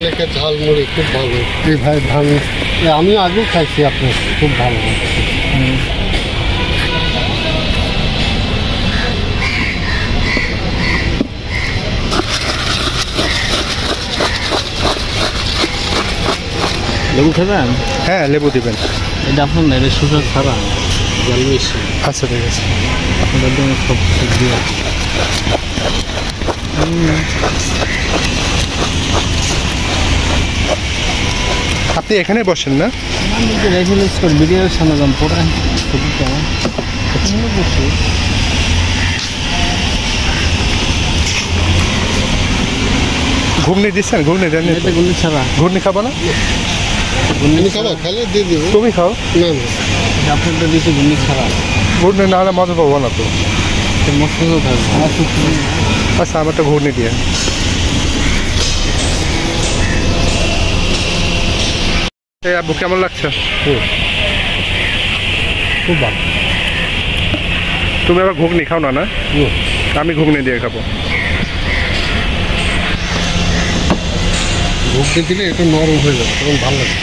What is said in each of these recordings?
ঝালমুড়ি খুব ভালো। এই ভাই ধান আমি আগেও খাইছি, আপনার খুব ভালো। লেবু খাবেন? হ্যাঁ, লেবু দিবেন। এটা আপনার না, এটা সুগার ছাড়া জল বেশি। আচ্ছা, ঠিক আছে। আপনাদের জন্য সব সবজি আছে। আপনি এখানে বসেন না? আমি যে রেগুলার স্কোর ভিডিওর সামনে যান পড়া ছবি কেমন এখানে বসে। ঘুগনি দিচ্ছেন? ঘুগনি দেন? এটা গুলি ছাড়া ঘুগনি খাবো না? ঘুগনি খাবা? খালে দিয়ে দিব। তুমি খাও। না না, আপনারটা দিচ্ছে গুলি ছাড়া। ঘুগনি না হলে মজা পাবো না তো। মশলা থাকবে। আচ্ছা, আমার একটা ঘুগনি দিয়ে। এই আব্বু কেমন লাগছে? খুব ভালো। তুমি আবার ঘুগনি খাও না? না, আমি ঘুগনি দিয়ে খাবো। ঘুগনি দিলে একটু নরম হয়ে যাবে, তখন ভালো লাগে।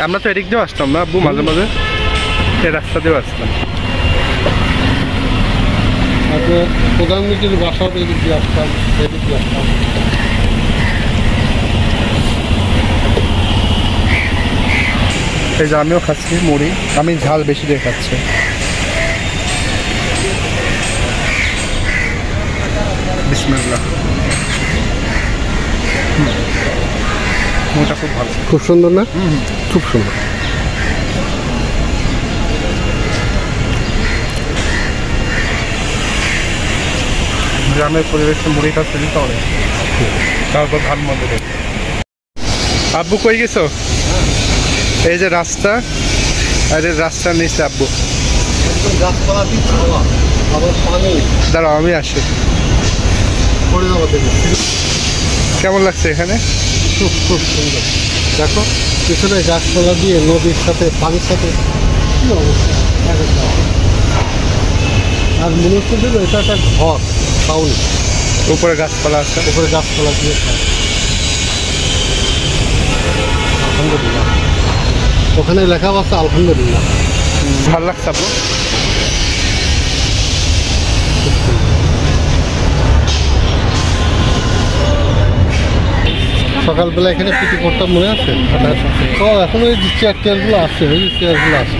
আমরা তো এদিক দিয়েও আসতাম না আব্বু, মাঝে মাঝে এই রাস্তা দিয়েও আসতাম। তারপরে প্রধানমন্ত্রীর বাসাও এদিক দিয়ে আসতাম, এদিক দিয়ে আসতাম। এই যে আমিও খাচ্ছি মুড়ি, আমি ঝাল বেশি দিয়ে খাচ্ছি। বিসমিল্লাহ। মুড়িটা খুব ভালো, খুব সুন্দর না? খুব সুন্দর। গ্রামের পরিবেশে মুড়িটা ফেলি তাহলে তারপর ধান মধ্যে দেবে। আব্বু কই গেছো? এই যে রাস্তা, আর এই রাস্তার নিচে আব্বু। গাছপালা দিচ্ছে আবার পানি দাঁড়াও, আমি আসি। পড়ে যাবো দেখে। কেমন লাগছে এখানে? খুব খুব সুন্দর। দেখো পিছনে গাছপালা দিয়ে নদীর সাথে পানির সাথে কি অবস্থা। আর মনে হচ্ছে যে এটা একটা ঘর ছাউনি, উপরে গাছপালা আছে। উপরে গাছপালা দিয়ে আলহামদুলিল্লাহ। ওখানে লেখা আছে আলহামদুলিল্লাহ। ভালো লাগছে আব্বু। সকালবেলা এখানে পিটি করতাম, মনে আছে? তো এখন ওই যে চেয়ার টেয়ারগুলো আছে, ওই যে চেয়ারগুলো আছে।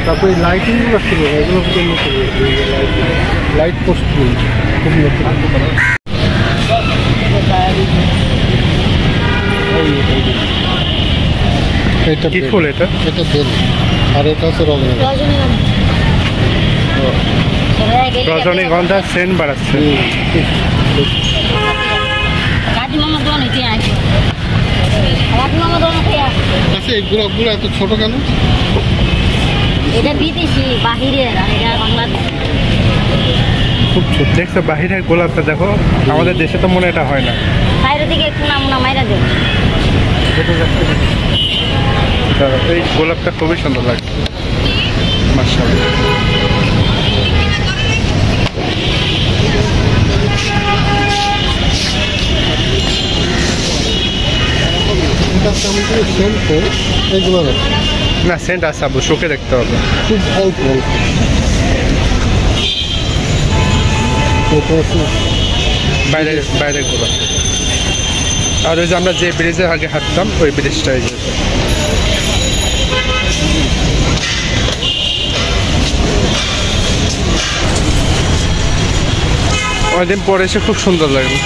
তারপরে লাইটিংগুলো ছিল, এগুলো খুব নতুন। লাইট পোস্টগুলো খুব নতুন। এটা কি ফুল এটা? এটা বেল, আর এটা হচ্ছে রজনীগন্ধা সেন্ট বাড়াচ্ছে। আচ্ছা, এই গোলাপগুলো এত ছোট কেন? এটা বিদেশি, বাহিরের, আর এটা বাংলাদেশ। খুব ছোট দেখছো বাহিরের গোলাপটা, দেখো আমাদের দেশে তো মনে এটা হয় না। বাইরের দিকে একটু নামুনা মাইরা দেব। এই গোলাপটা খুবই সুন্দর লাগছে, মাশাআল্লাহ। এটা কেমন করে সেন্ট এইগুলো না, সেন্ট আছে আব্বু, শোকে দেখতে হবে। খুব অল্প অল্প। বাইরের বাইরের গোলাপ। আর ওই যে আমরা যে ব্রিজের আগে হাঁটতাম, ওই ব্রিজটাই যেত। অনেকদিন পরে এসে খুব সুন্দর লাগলো।